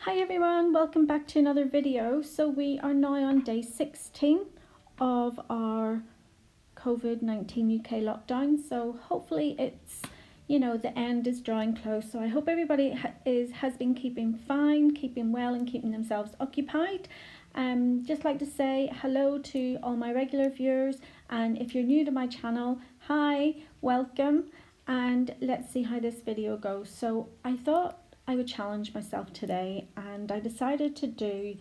Hi everyone, welcome back to another video. So we are now on day 16 of our COVID-19 UK lockdown. So hopefully it's, the end is drawing close. So I hope everybody has been keeping fine, keeping well and keeping themselves occupied. Just like to say hello to all my regular viewers, and if you're new to my channel, hi, welcome, and let's see how this video goes. So I thought I would challenge myself today, and I decided to do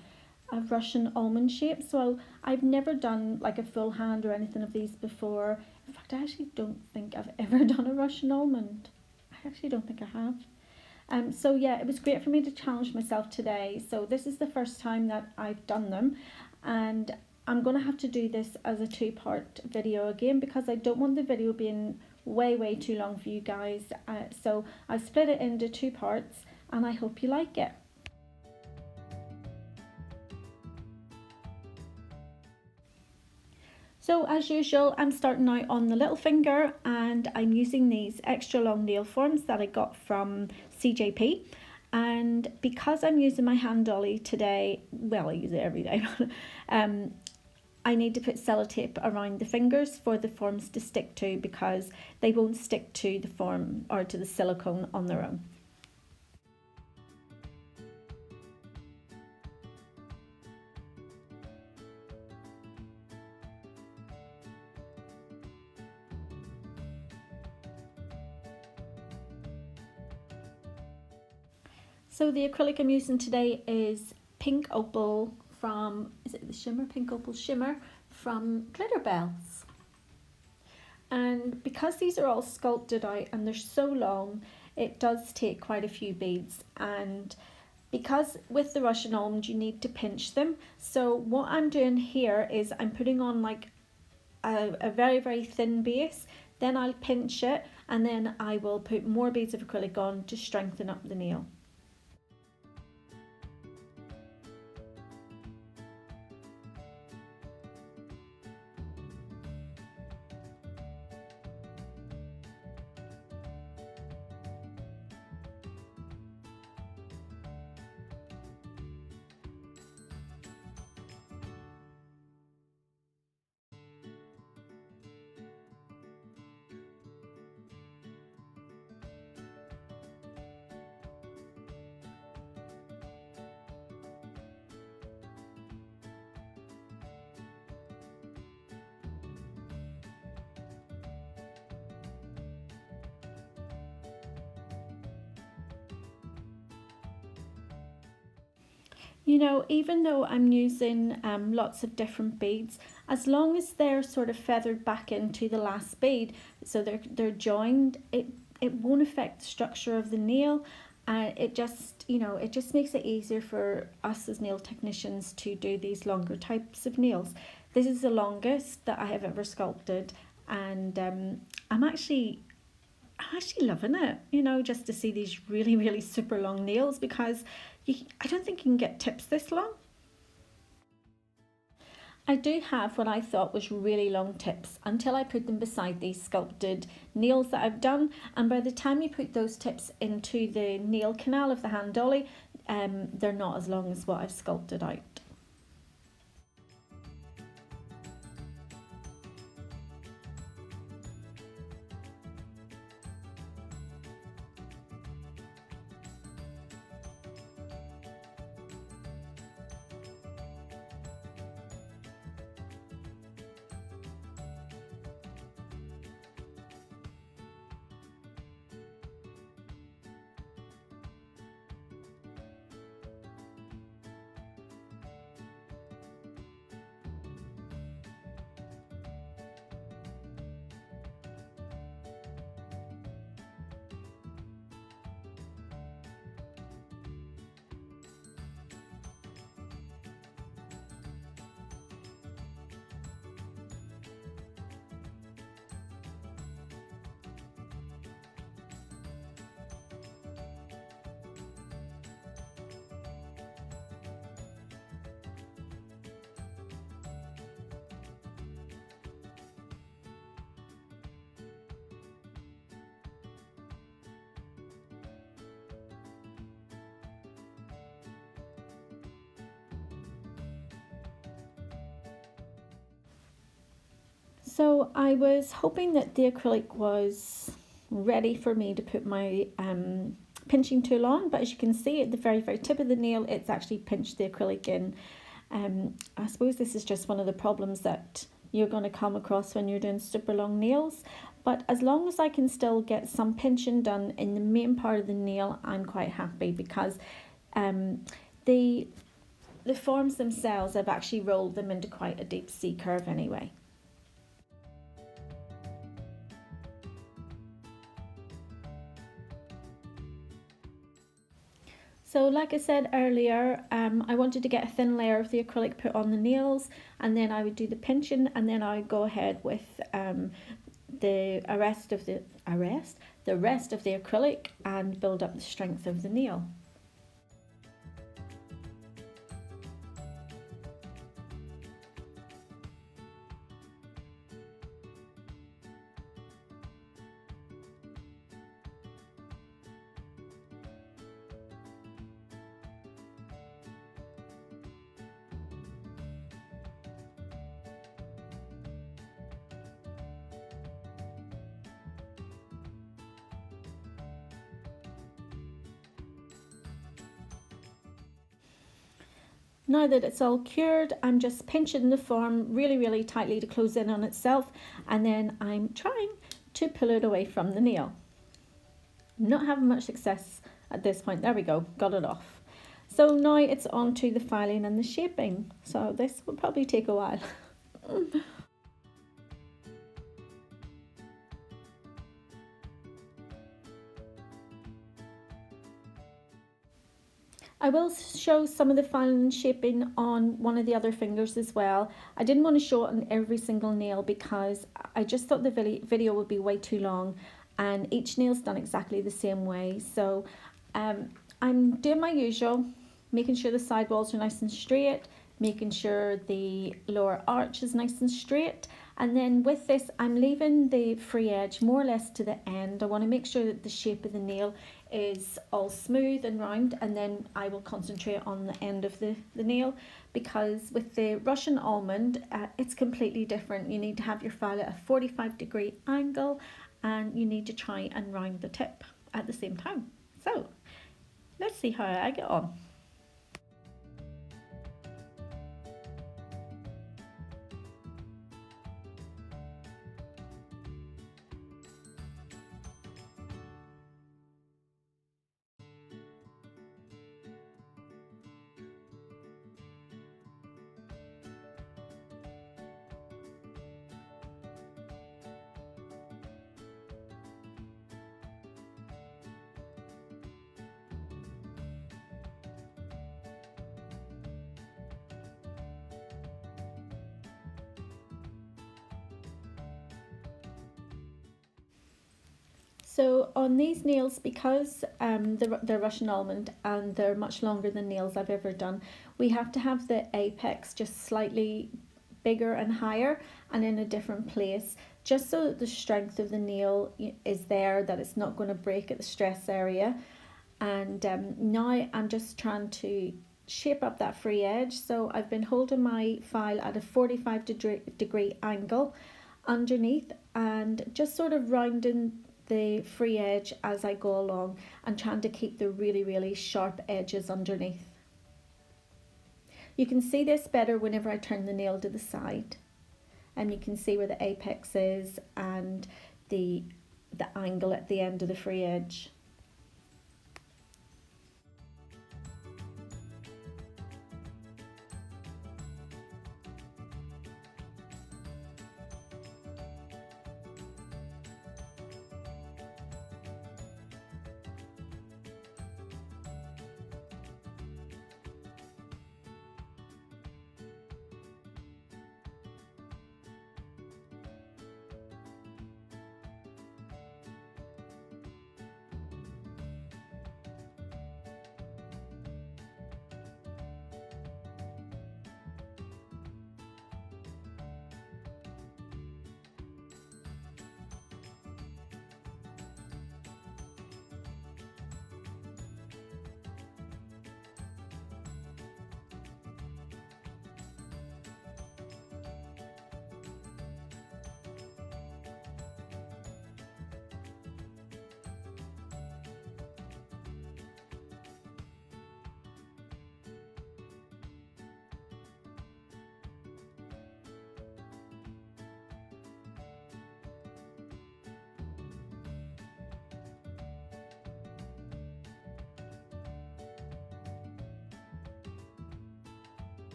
a Russian almond shape. So I've never done like a full hand or anything of these before. In fact, I actually don't think I've ever done a Russian almond. I actually don't think I have. So yeah, it was great for me to challenge myself today. So this is the first time that I've done them, and I'm going to have to do this as a two-part video again because I don't want the video being way too long for you guys. So I've split it into two parts, and I hope you like it. So as usual, I'm starting out on the little finger, and I'm using these extra long nail forms that I got from CJP. And because I'm using my hand dolly today, well, I use it every day, I need to put sellotape around the fingers for the forms to stick to, because they won't stick to the form or to the silicone on their own. So the acrylic I'm using today is Pink Opal from, is it the Shimmer? Pink Opal Shimmer from Glitterbels. And because these are all sculpted out and they're so long, it does take quite a few beads. And because with the Russian almond you need to pinch them, so what I'm doing here is I'm putting on like a very thin base, then I'll pinch it, and then I will put more beads of acrylic on to strengthen up the nail. Even though I'm using lots of different beads, as long as they're sort of feathered back into the last bead, so they're joined, it won't affect the structure of the nail. It just makes it easier for us as nail technicians to do these longer types of nails. This is the longest that I have ever sculpted, and I'm actually loving it, just to see these really super long nails, because I don't think you can get tips this long. I do have what I thought was really long tips until I put them beside these sculpted nails that I've done, and by the time you put those tips into the nail canal of the hand dolly, they're not as long as what I've sculpted out. So I was hoping that the acrylic was ready for me to put my pinching tool on, but as you can see at the very tip of the nail, it's actually pinched the acrylic in. I suppose this is just one of the problems that you're going to come across when you're doing super long nails, but as long as I can still get some pinching done in the main part of the nail, I'm quite happy, because the forms themselves, I've actually rolled them into quite a deep C curve anyway. So like I said earlier, I wanted to get a thin layer of the acrylic put on the nails, and then I would do the pinching, and then I would go ahead with the rest of the acrylic and build up the strength of the nail. Now that it's all cured, I'm just pinching the form really tightly to close in on itself, and then I'm trying to pull it away from the nail. Not having much success at this point. There we go, got it off. So now it's on to the filing and the shaping. So this will probably take a while. I will show some of the filing and shaping on one of the other fingers as well. I didn't want to show it on every single nail because I just thought the video would be way too long, and each nail's done exactly the same way. So I'm doing my usual, making sure the side walls are nice and straight, making sure the lower arch is nice and straight. And then with this, I'm leaving the free edge more or less to the end. I want to make sure that the shape of the nail is all smooth and round, and then I will concentrate on the end of the nail, because with the Russian Almond, it's completely different. You need to have your file at a 45-degree angle, and you need to try and round the tip at the same time. So let's see how I get on. So on these nails, because they're Russian Almond and they're much longer than nails I've ever done, we have to have the apex just slightly bigger and higher and in a different place, just so that the strength of the nail is there, that it's not going to break at the stress area. And now I'm just trying to shape up that free edge. So I've been holding my file at a 45-degree angle underneath and just sort of rounding the free edge as I go along and trying to keep the really sharp edges underneath. You can see this better whenever I turn the nail to the side, and you can see where the apex is and the angle at the end of the free edge.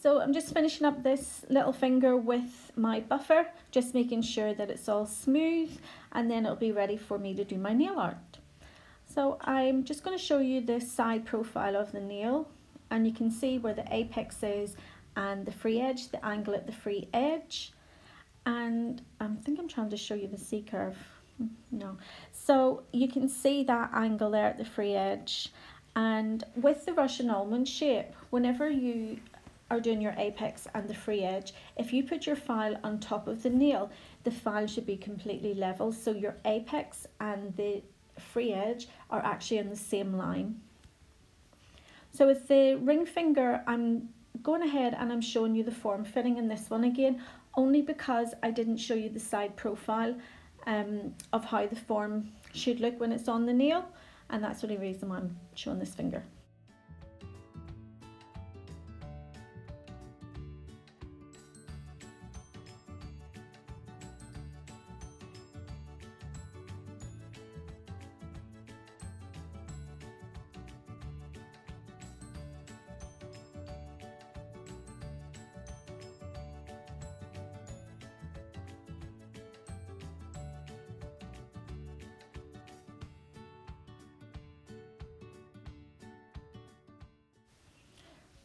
So I'm just finishing up this little finger with my buffer, just making sure that it's all smooth, and then it'll be ready for me to do my nail art. So I'm just going to show you the side profile of the nail, and you can see where the apex is and the free edge, the angle at the free edge. And I think I'm trying to show you the C curve. No. So you can see that angle there at the free edge. And with the Russian almond shape, whenever you are doing your apex and the free edge, if you put your file on top of the nail, the file should be completely level. So your apex and the free edge are actually on the same line. So with the ring finger, I'm going ahead and I'm showing you the form fitting in this one again, only because I didn't show you the side profile of how the form should look when it's on the nail, and that's the only reason why I'm showing this finger.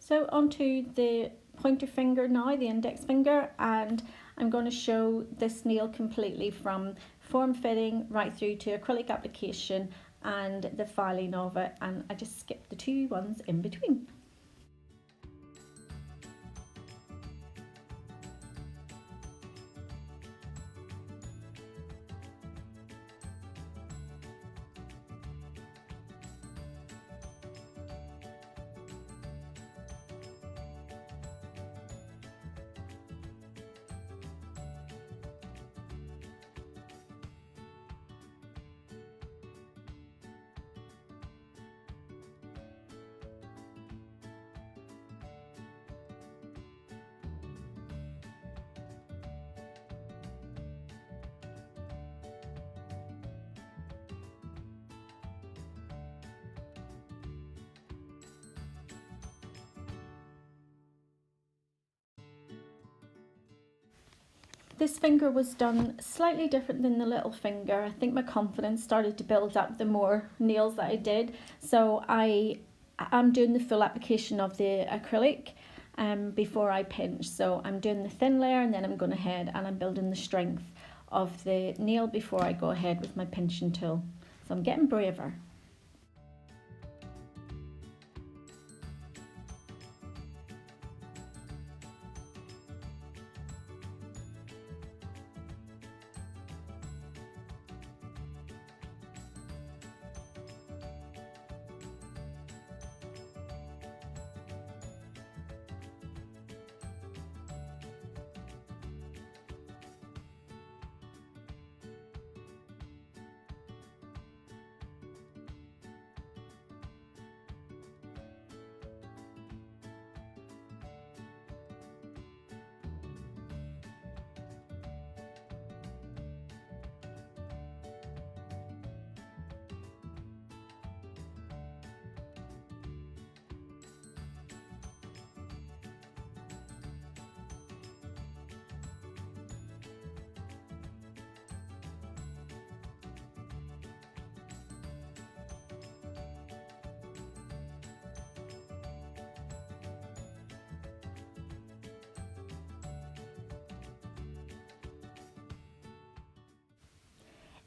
So onto the pointer finger now, the index finger, and I'm going to show this nail completely from form fitting right through to acrylic application and the filing of it, and I just skipped the two ones in between. This finger was done slightly different than the little finger. I think my confidence started to build up the more nails that I did. So I'm doing the full application of the acrylic before I pinch. So I'm doing the thin layer and then I'm going ahead and I'm building the strength of the nail before I go ahead with my pinching tool. So I'm getting braver.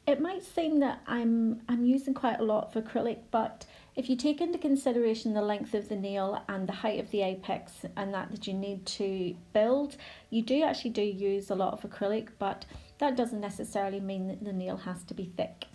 It might seem that I'm using quite a lot of acrylic, but if you take into consideration the length of the nail and the height of the apex and that you need to build, you do actually use a lot of acrylic, but that doesn't necessarily mean that the nail has to be thick.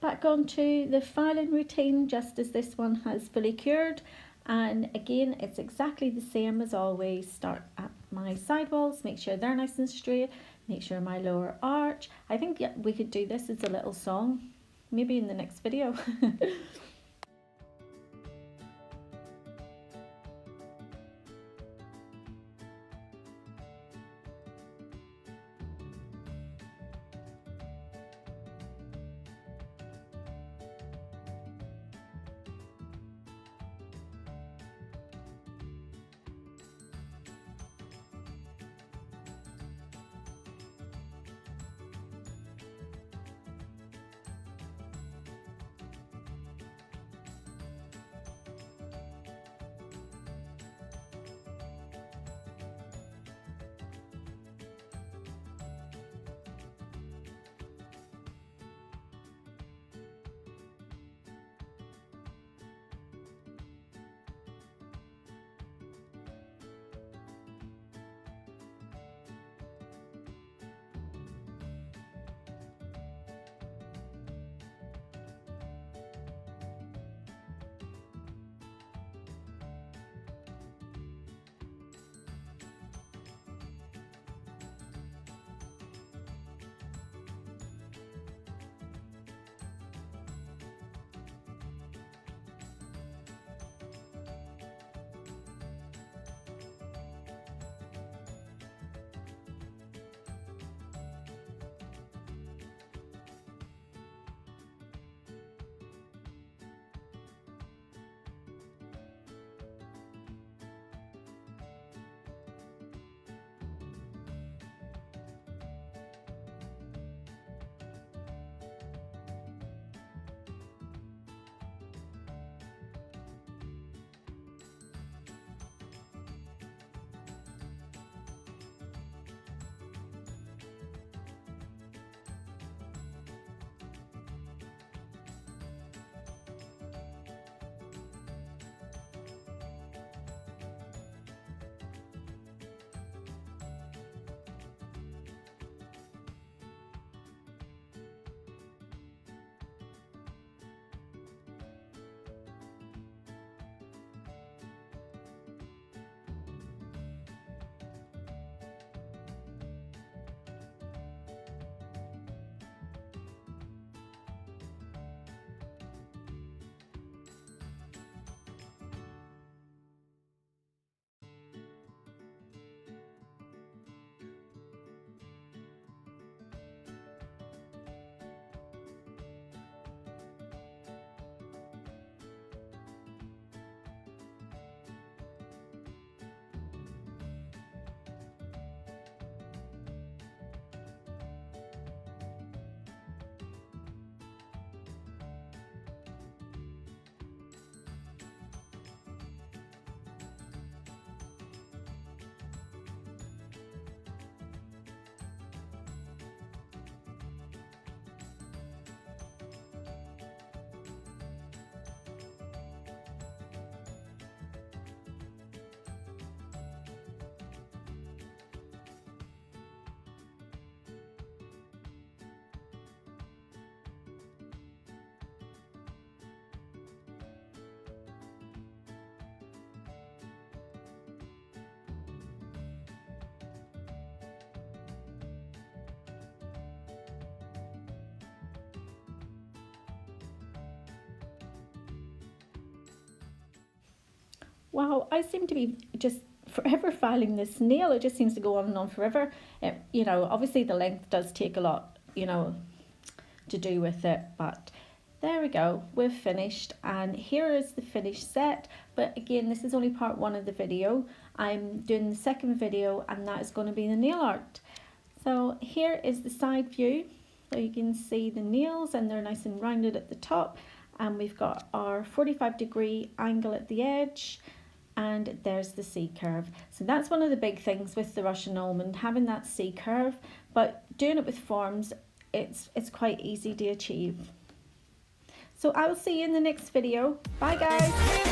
back onto the filing routine just as this one has fully cured. And again, it's exactly the same as always. Start at my sidewalls, make sure they're nice and straight, make sure my lower arch. I think we could do this as a little song, maybe in the next video. Wow, I seem to be just forever filing this nail. It just seems to go on and on forever. You know, obviously the length does take a lot, you know, to do with it, but there we go, we've finished, and here is the finished set. But again, this is only part one of the video. I'm doing the second video, and that is going to be the nail art. So here is the side view, so you can see the nails, and they're nice and rounded at the top, and we've got our 45-degree angle at the edge, and there's the C curve. So that's one of the big things with the Russian Almond, having that C curve, but doing it with forms, it's quite easy to achieve. So I will see you in the next video. Bye guys.